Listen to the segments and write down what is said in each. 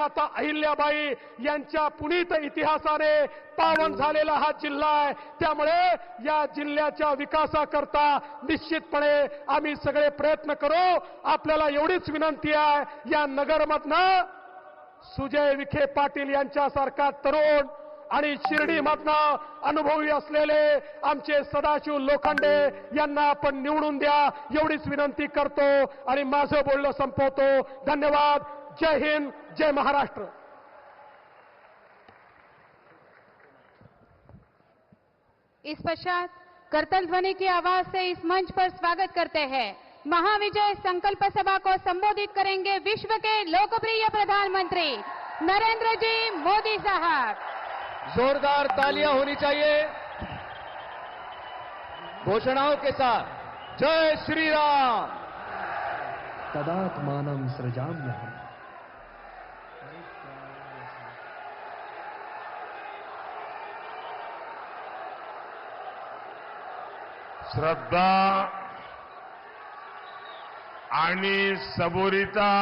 आता अहिल्याबाई यांच्या पुनीत इतिहासाने पावन झालेला हा जिल्हा आहे। त्यामुळे या जिल्ह्याच्या विकासाकरता निश्चितपणे आम्ही सगळे प्रयत्न करू। आपल्याला एवढीच विनंती आहे, या नगरमधनं सुजय विखे पाटील यांच्यासारखा तरुण आणि शिर्डीमधनं अनुभवी असलेले आमचे सदाशिव लोखंडे यांना आपण निवडून द्या, एवढीच विनंती करतो आणि माझं बोलणं संपवतो। धन्यवाद। जय हिंद, जय महाराष्ट्र। इस पश्चात करतल ध्वनि की आवाज से इस मंच पर स्वागत करते हैं। महाविजय संकल्प सभा को संबोधित करेंगे विश्व के लोकप्रिय प्रधानमंत्री नरेंद्र जी मोदी साहब। जोरदार तालियां होनी चाहिए घोषणाओं के साथ। जय श्री राम। तदात्मानं सृजाम्यहम्। श्रद्धा आणि सबुरीता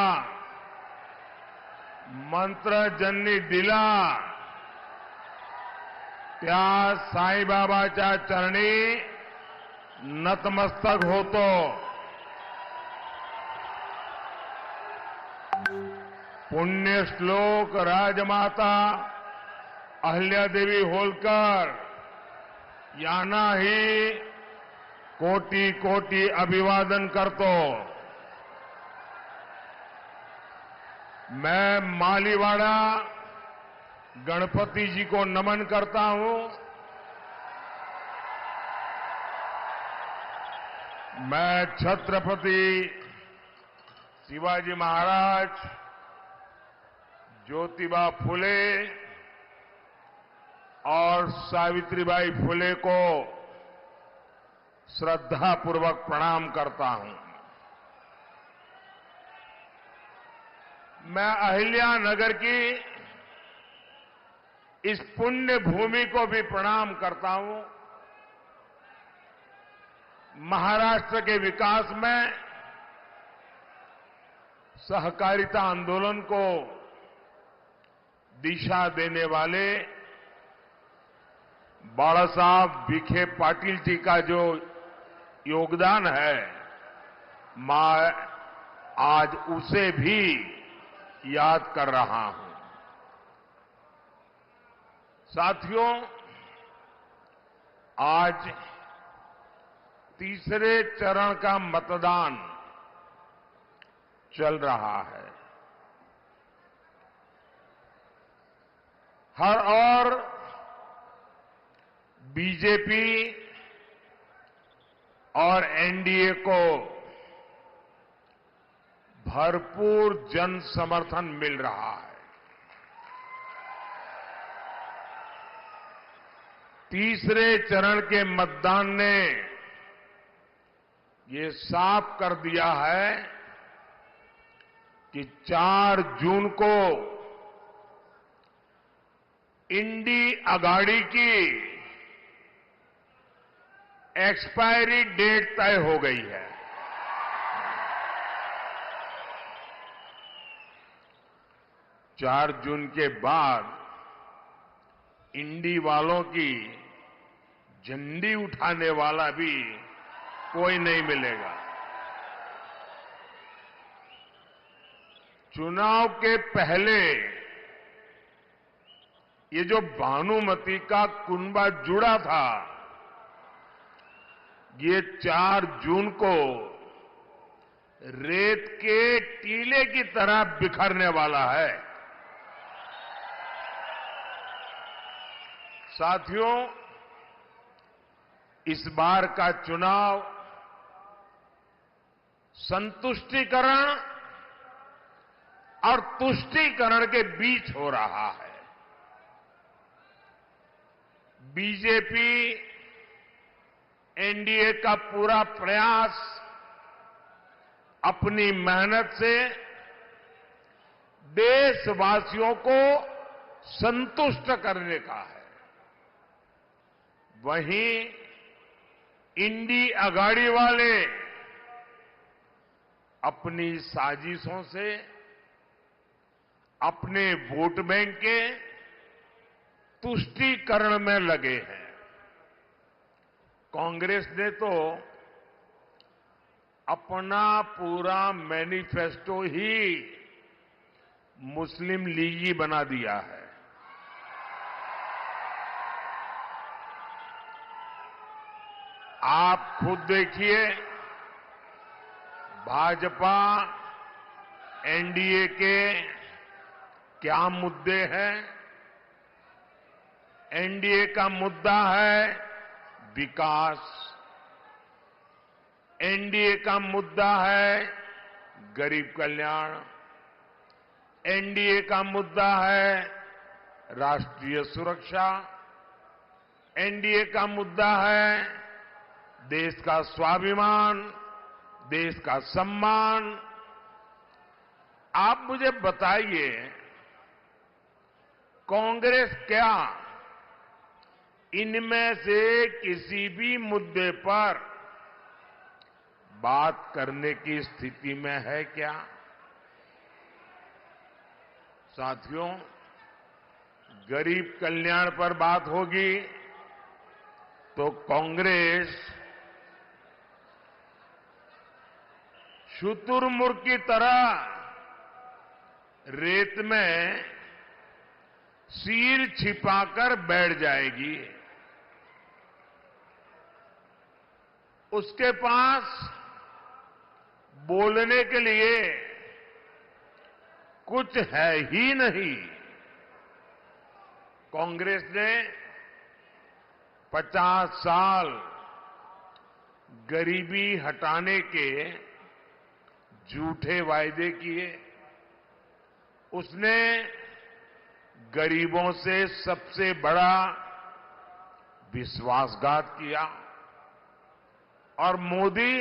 मंत्र ज्यांनी दिला त्या साईबाबाच्या चरणी नतमस्तक होतो। पुण्यश्लोक राजमाता अहिल्यादेवी होलकर यांनाही कोटि कोटि अभिवादन करतो। मैं मालीवाड़ा गणपति जी को नमन करता हूं। मैं छत्रपति शिवाजी महाराज, ज्योतिबा फुले और सावित्रीबाई फुले को श्रद्धापूर्वक प्रणाम करता हूं। मैं अहिल्यानगर की इस पुण्य भूमि को भी प्रणाम करता हूं। महाराष्ट्र के विकास में सहकारिता आंदोलन को दिशा देने वाले बाला साहब विखे पाटिल जी का जो योगदान है, मैं आज उसे भी याद कर रहा हूं। साथियों, आज तीसरे चरण का मतदान चल रहा है। हर ओर बीजेपी और एनडीए को भरपूर जन समर्थन मिल रहा है। तीसरे चरण के मतदान ने ये साफ कर दिया है कि 4 जून को इंडी अगाड़ी की एक्सपायरी डेट तय हो गई है। चार जून के बाद इंडी वालों की झंडी उठाने वाला भी कोई नहीं मिलेगा। चुनाव के पहले ये जो भानुमति का कुनबा जुड़ा था, ये 4 जून को रेत के टीले की तरह बिखरने वाला है। साथियों, इस बार का चुनाव संतुष्टिकरण और तुष्टीकरण के बीच हो रहा है। बीजेपी एनडीए का पूरा प्रयास अपनी मेहनत से देशवासियों को संतुष्ट करने का है। वहीं इंडी अगाड़ी वाले अपनी साजिशों से अपने वोट बैंक के तुष्टीकरण में लगे हैं। कांग्रेस ने तो अपना पूरा मैनिफेस्टो ही मुस्लिम लीगी बना दिया है। आप खुद देखिए, भाजपा एनडीए के क्या मुद्दे हैं। एनडीए का मुद्दा है विकास, एनडीए का मुद्दा है गरीब कल्याण, एनडीए का मुद्दा है राष्ट्रीय सुरक्षा, एनडीए का मुद्दा है देश का स्वाभिमान, देश का सम्मान। आप मुझे बताइए, कांग्रेस क्या इनमें से किसी भी मुद्दे पर बात करने की स्थिति में है क्या? साथियों, गरीब कल्याण पर बात होगी तो कांग्रेस शुतुरमुर्ग की तरह रेत में सिर छिपाकर बैठ जाएगी। उसके पास बोलने के लिए कुछ है ही नहीं। कांग्रेस ने 50 साल गरीबी हटाने के झूठे वायदे किए। उसने गरीबों से सबसे बड़ा विश्वासघात किया। और मोदी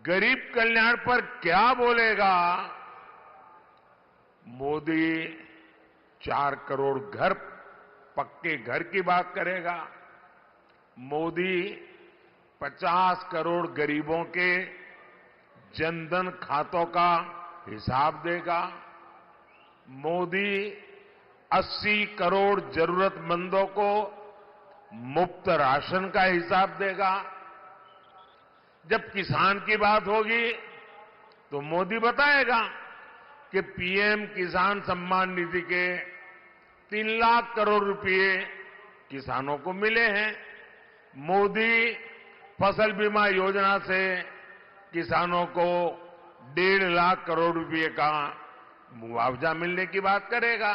गरीब कल्याण पर क्या बोलेगा? मोदी 4 करोड़ घर, पक्के घर की बात करेगा। मोदी 50 करोड़ गरीबों के जनधन खातों का हिसाब देगा। मोदी 80 करोड़ जरूरतमंदों को मुफ्त राशन का हिसाब देगा। जब किसान की बात होगी तो मोदी बताएगा कि पीएम किसान सम्मान निधि के 3 लाख करोड़ रुपए किसानों को मिले हैं। मोदी फसल बीमा योजना से किसानों को 1.5 लाख करोड़ रुपए का मुआवजा मिलने की बात करेगा।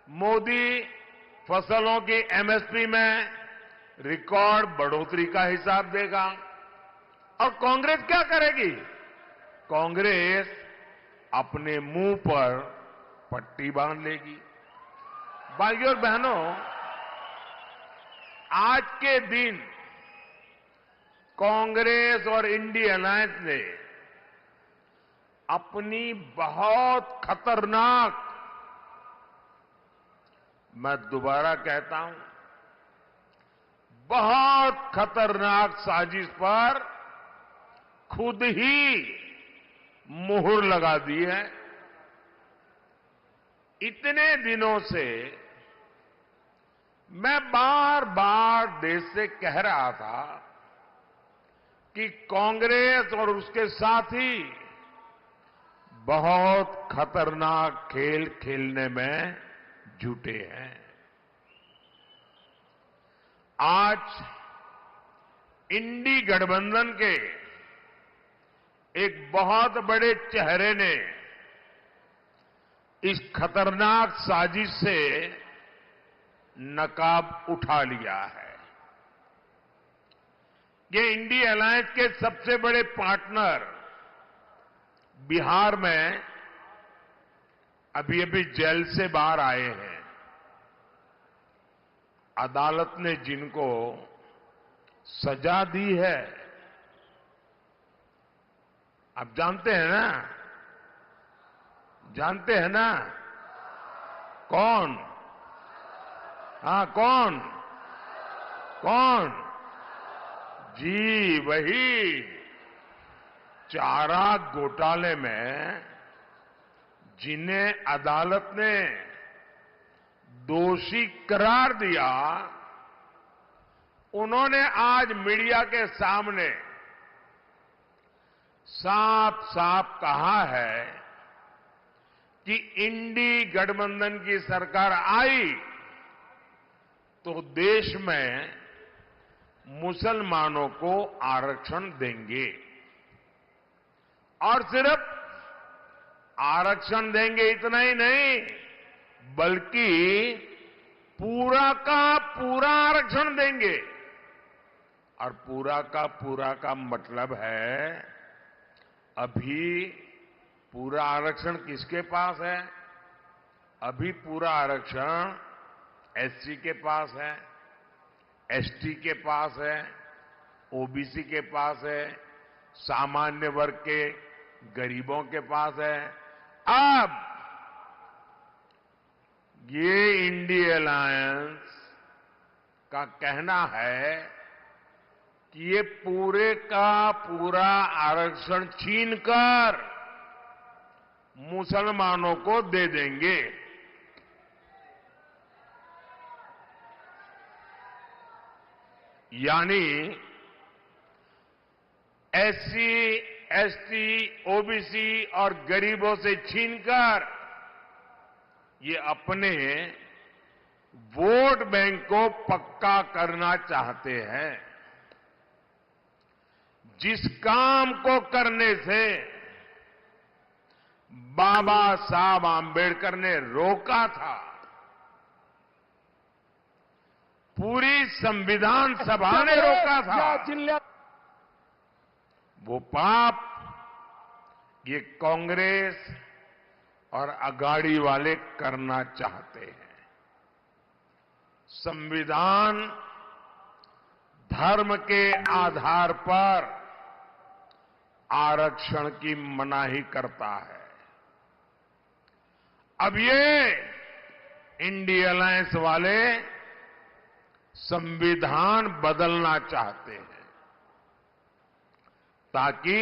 मोदी फसलों की एमएसपी में रिकॉर्ड बढ़ोतरी का हिसाब देगा। और कांग्रेस क्या करेगी? कांग्रेस अपने मुंह पर पट्टी बांध लेगी। भाइयों और बहनों, आज के दिन कांग्रेस और इंडिया अलायंस ने अपनी बहुत खतरनाक, मैं दोबारा कहता हूं, बहुत खतरनाक साजिश पर खुद ही मुहर लगा दी है। इतने दिनों से मैं बार बार देश से कह रहा था कि कांग्रेस और उसके साथी बहुत खतरनाक खेल खेलने में जुटे हैं। आज इंडी गठबंधन के एक बहुत बड़े चेहरे ने इस खतरनाक साजिश से नकाब उठा लिया है। ये इंडिया अलायंस के सबसे बड़े पार्टनर बिहार में अभी अभी जेल से बाहर आए हैं। अदालत ने जिनको सजा दी है, आप जानते हैं ना? जानते हैं ना? कौन? हाँ, कौन? कौन? जी वही, चारा घोटाले में जिन्हें अदालत ने दोषी करार दिया, उन्होंने आज मीडिया के सामने साफ साफ कहा है कि इंडी गठबंधन की सरकार आई तो देश में मुसलमानों को आरक्षण देंगे, और सिर्फ आरक्षण देंगे इतना ही नहीं, बल्कि पूरा का पूरा आरक्षण देंगे। और पूरा का मतलब है, अभी पूरा आरक्षण किसके पास है? अभी पूरा आरक्षण एससी के पास है, एसटी के पास है, ओबीसी के पास है, सामान्य वर्ग के गरीबों के पास है। अब ये इंडी अलायंस का कहना है कि ये पूरे का पूरा आरक्षण छीनकर मुसलमानों को दे देंगे। यानी एससी, एसटी, ओबीसी और गरीबों से छीनकर ये अपने वोट बैंक को पक्का करना चाहते हैं। जिस काम को करने से बाबा साहब आंबेडकर ने रोका था, पूरी संविधान सभा ने रोका था, वो पाप ये कांग्रेस और अगाड़ी वाले करना चाहते हैं। संविधान धर्म के आधार पर आरक्षण की मनाही करता है। अब ये इंडी अलायंस वाले संविधान बदलना चाहते हैं ताकि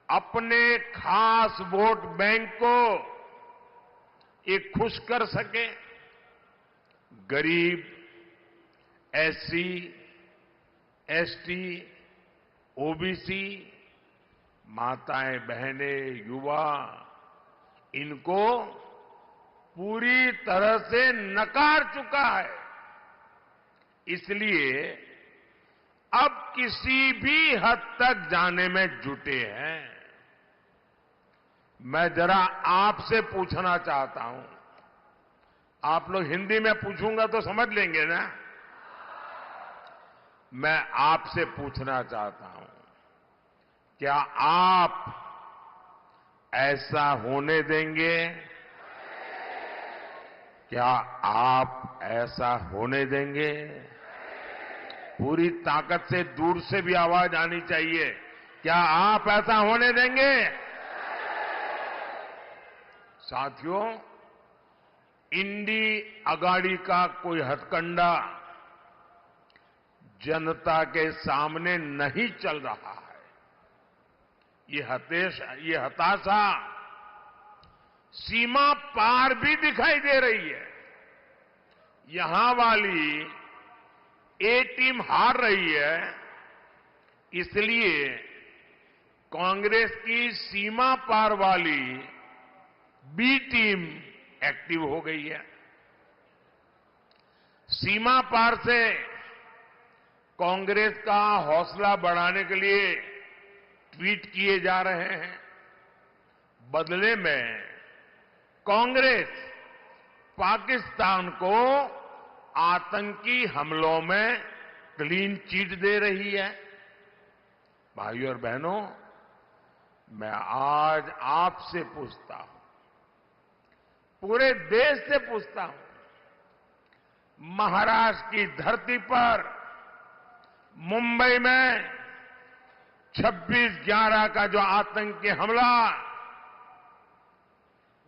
अपने खास वोट बैंक को ये खुश कर सके। गरीब, एससी, एसटी, ओबीसी, माताएं, बहनें, युवा, इनको पूरी तरह से नकार चुका है। इसलिए अब किसी भी हद तक जाने में जुटे हैं। मैं जरा आपसे पूछना चाहता हूं, आप लोग हिंदी में पूछूंगा तो समझ लेंगे ना? मैं आपसे पूछना चाहता हूं, क्या आप ऐसा होने देंगे? क्या आप ऐसा होने देंगे? पूरी ताकत से दूर से भी आवाज आनी चाहिए। क्या आप ऐसा होने देंगे? साथियों, इंडी अगाड़ी का कोई हथकंडा जनता के सामने नहीं चल रहा है। ये हताशा सीमा पार भी दिखाई दे रही है। यहां वाली ए टीम हार रही है, इसलिए कांग्रेस की सीमा पार वाली बी टीम एक्टिव हो गई है। सीमा पार से कांग्रेस का हौसला बढ़ाने के लिए ट्वीट किए जा रहे हैं। बदले में कांग्रेस पाकिस्तान को आतंकी हमलों में क्लीन चिट दे रही है। भाइयों और बहनों, मैं आज आपसे पूछता हूं, पूरे देश से पूछता हूं, महाराष्ट्र की धरती पर मुंबई में 26/11 का जो आतंकी हमला,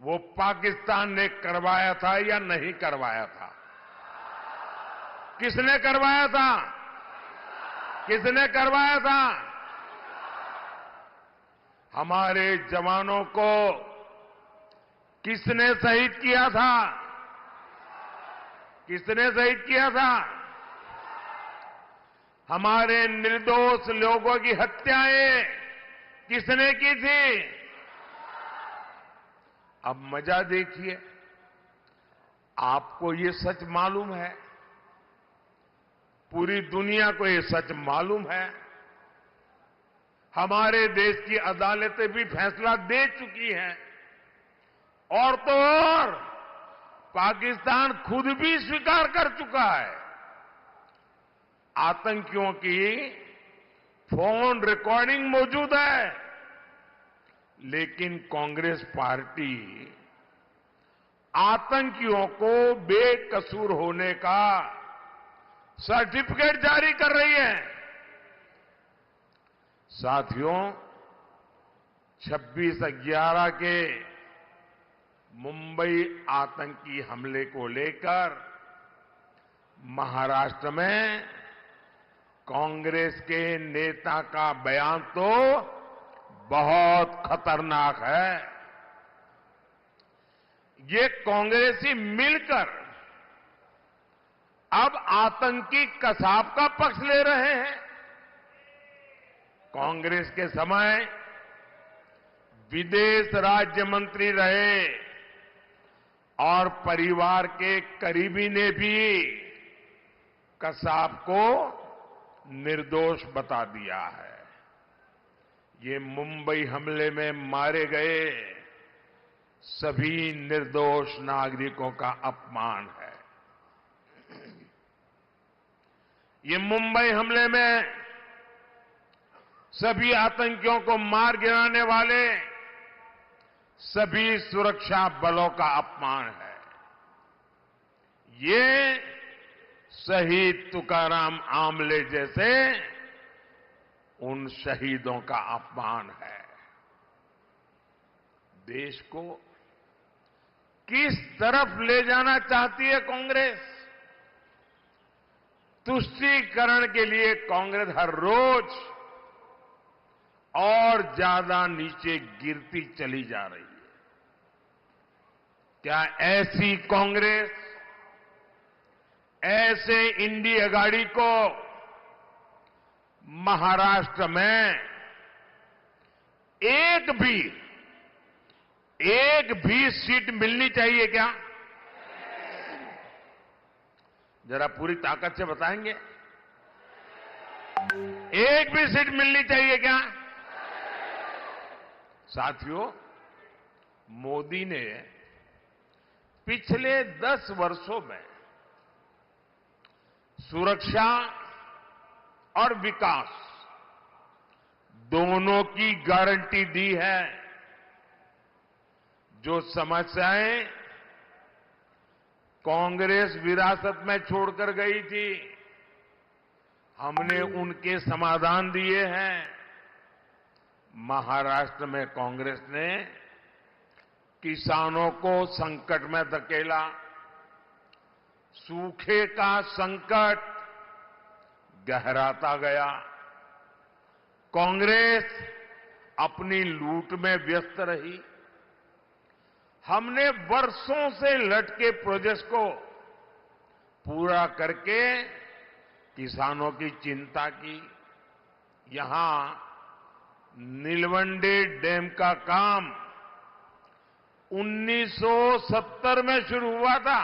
वो पाकिस्तान ने करवाया था या नहीं करवाया था? किसने करवाया था? किसने करवाया था? हमारे जवानों को किसने शहीद किया था? किसने शहीद किया था? हमारे निर्दोष लोगों की हत्याएं किसने की थी? अब मजा देखिए, आपको ये सच मालूम है, पूरी दुनिया को ये सच मालूम है, हमारे देश की अदालतें भी फैसला दे चुकी हैं, और तो और पाकिस्तान खुद भी स्वीकार कर चुका है। आतंकियों की फोन रिकॉर्डिंग मौजूद है, लेकिन कांग्रेस पार्टी आतंकियों को बेकसूर होने का सर्टिफिकेट जारी कर रही है। साथियों, 26/11 के मुंबई आतंकी हमले को लेकर महाराष्ट्र में कांग्रेस के नेता का बयान तो बहुत खतरनाक है। ये कांग्रेसी मिलकर अब आतंकी कसाब का पक्ष ले रहे हैं। कांग्रेस के समय विदेश राज्य मंत्री रहे और परिवार के करीबी ने भी कसाब को निर्दोष बता दिया है। ये मुंबई हमले में मारे गए सभी निर्दोष नागरिकों का अपमान है। ये मुंबई हमले में सभी आतंकियों को मार गिराने वाले सभी सुरक्षा बलों का अपमान है। ये शहीद तुकाराम आमले जैसे उन शहीदों का अपमान है। देश को किस तरफ ले जाना चाहती है कांग्रेस? तुष्टीकरण के लिए कांग्रेस हर रोज और ज्यादा नीचे गिरती चली जा रही है। क्या ऐसी कांग्रेस, ऐसे इंडी अगाड़ी को महाराष्ट्र में एक भी सीट मिलनी चाहिए क्या? जरा पूरी ताकत से बताएंगे, एक भी सीट मिलनी चाहिए क्या? साथियों, मोदी ने पिछले 10 वर्षों में सुरक्षा और विकास दोनों की गारंटी दी है। जो समस्याएं कांग्रेस विरासत में छोड़कर गई थी, हमने उनके समाधान दिए हैं। महाराष्ट्र में कांग्रेस ने किसानों को संकट में धकेला, सूखे का संकट गहराता गया। कांग्रेस अपनी लूट में व्यस्त रही। हमने वर्षों से लटके प्रोजेक्ट्स को पूरा करके किसानों की चिंता की। यहां नीलवंडे डैम का काम 1970 में शुरू हुआ था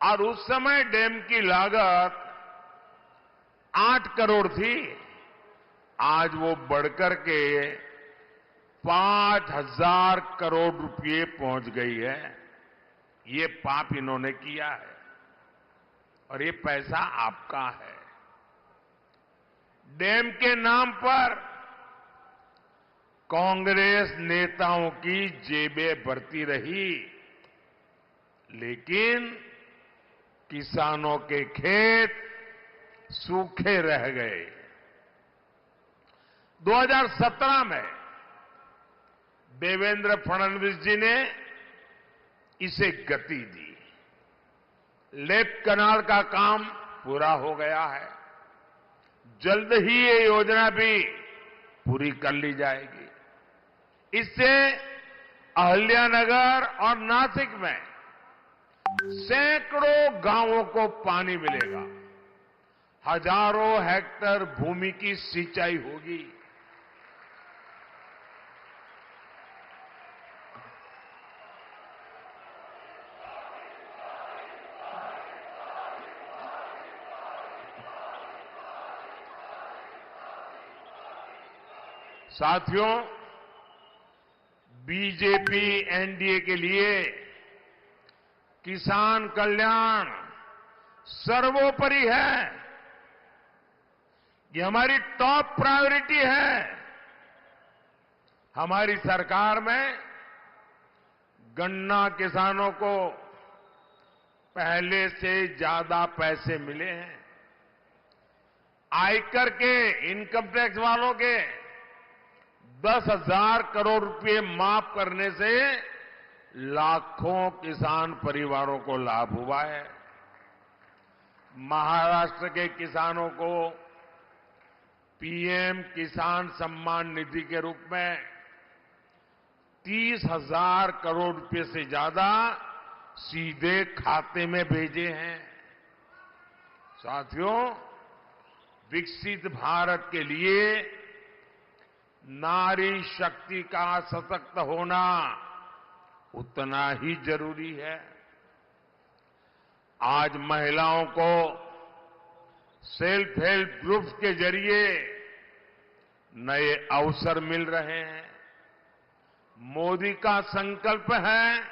और उस समय डैम की लागत 8 करोड़ थी। आज वो बढ़कर के 5,000 करोड़ रुपए पहुंच गई है। ये पाप इन्होंने किया है और ये पैसा आपका है। डैम के नाम पर कांग्रेस नेताओं की जेबें भरती रही, लेकिन किसानों के खेत सूखे रह गए। 2017 में देवेंद्र फडणवीस जी ने इसे गति दी। लेफ्ट कनाल का काम पूरा हो गया है। जल्द ही ये योजना भी पूरी कर ली जाएगी। इससे अहिल्यानगर और नासिक में सैकड़ों गांवों को पानी मिलेगा, हजारों हेक्टेयर भूमि की सिंचाई होगी। साथियों, बीजेपी एनडीए के लिए किसान कल्याण सर्वोपरि है। ये हमारी टॉप प्रायोरिटी है। हमारी सरकार में गन्ना किसानों को पहले से ज्यादा पैसे मिले हैं। आयकर के, इनकम टैक्स वालों के 10,000 करोड़ रुपए माफ करने से लाखों किसान परिवारों को लाभ हुआ है। महाराष्ट्र के किसानों को पीएम किसान सम्मान निधि के रूप में 30,000 करोड़ रुपए से ज्यादा सीधे खाते में भेजे हैं। साथियों, विकसित भारत के लिए नारी शक्ति का सशक्त होना उतना ही जरूरी है। आज महिलाओं को सेल्फ हेल्प ग्रुप्स के जरिए नए अवसर मिल रहे हैं। मोदी का संकल्प है,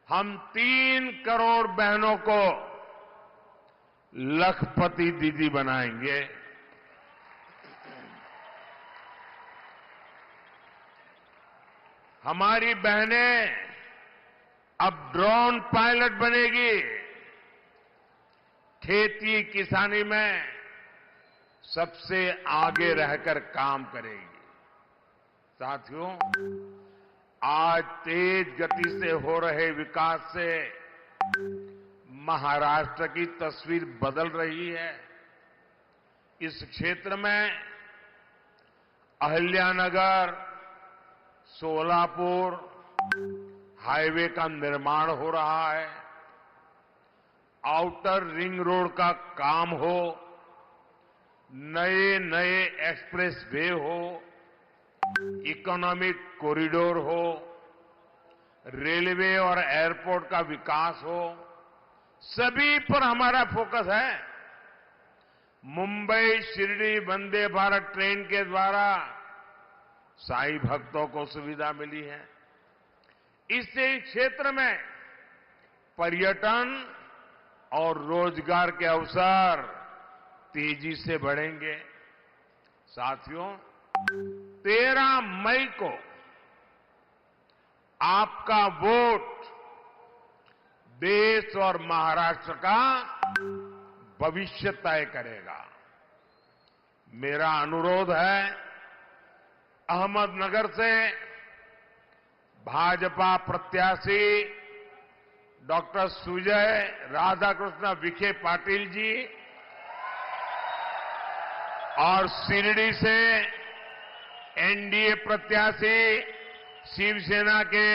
हम 3 करोड़ बहनों को लखपति दीदी बनाएंगे। हमारी बहनें अब ड्रोन पायलट बनेगी, खेती किसानी में सबसे आगे रहकर काम करेगी। साथियों, आज तेज गति से हो रहे विकास से महाराष्ट्र की तस्वीर बदल रही है। इस क्षेत्र में अहिल्यानगर सोलापुर हाईवे का निर्माण हो रहा है। आउटर रिंग रोड का काम हो, नए नए एक्सप्रेस वे हो, इकोनॉमिक कॉरिडोर हो, रेलवे और एयरपोर्ट का विकास हो, सभी पर हमारा फोकस है। मुंबई शिरडी वंदे भारत ट्रेन के द्वारा साईं भक्तों को सुविधा मिली है। इससे इस क्षेत्र में पर्यटन और रोजगार के अवसर तेजी से बढ़ेंगे। साथियों, 13 मई को आपका वोट देश और महाराष्ट्र का भविष्य तय करेगा। मेरा अनुरोध है, अहमदनगर से भाजपा प्रत्याशी डॉक्टर सुजय राधाकृष्ण विखे पाटिल जी और शिरडी से एनडीए प्रत्याशी शिवसेना के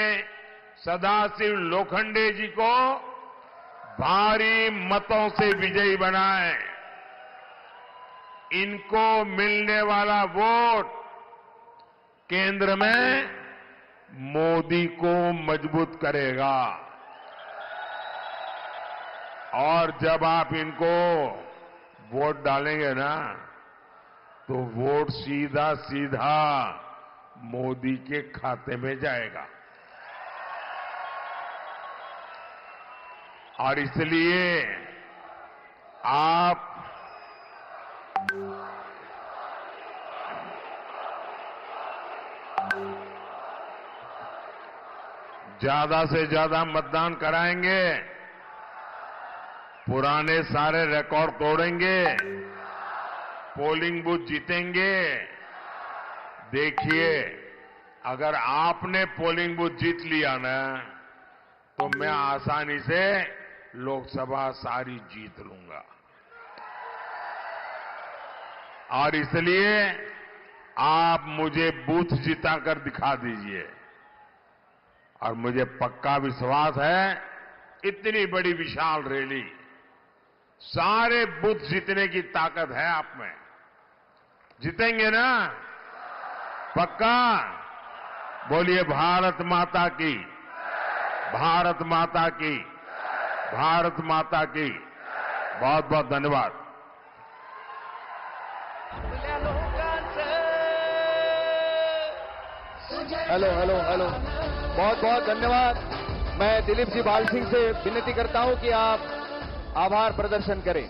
सदाशिव लोखंडे जी को भारी मतों से विजयी बनाएं। इनको मिलने वाला वोट केंद्र में मोदी को मजबूत करेगा। और जब आप इनको वोट डालेंगे ना, तो वोट सीधा सीधा मोदी के खाते में जाएगा। और इसलिए आप ज्यादा से ज्यादा मतदान कराएंगे, पुराने सारे रिकॉर्ड तोड़ेंगे, पोलिंग बूथ जीतेंगे। देखिए, अगर आपने पोलिंग बूथ जीत लिया ना, तो मैं आसानी से लोकसभा सारी जीत लूंगा। और इसलिए आप मुझे बूथ जिताकर दिखा दीजिए। और मुझे पक्का विश्वास है इतनी बड़ी विशाल रैली, सारे बूथ जीतने की ताकत है आप में। जीतेंगे ना? पक्का? बोलिए भारत माता की, भारत माता की, भारत माता की। बहुत बहुत धन्यवाद। हेलो हेलो हेलो, बहुत बहुत धन्यवाद। मैं दिलीप जी बाल सिंह से विनती करता हूं कि आप आभार प्रदर्शन करें।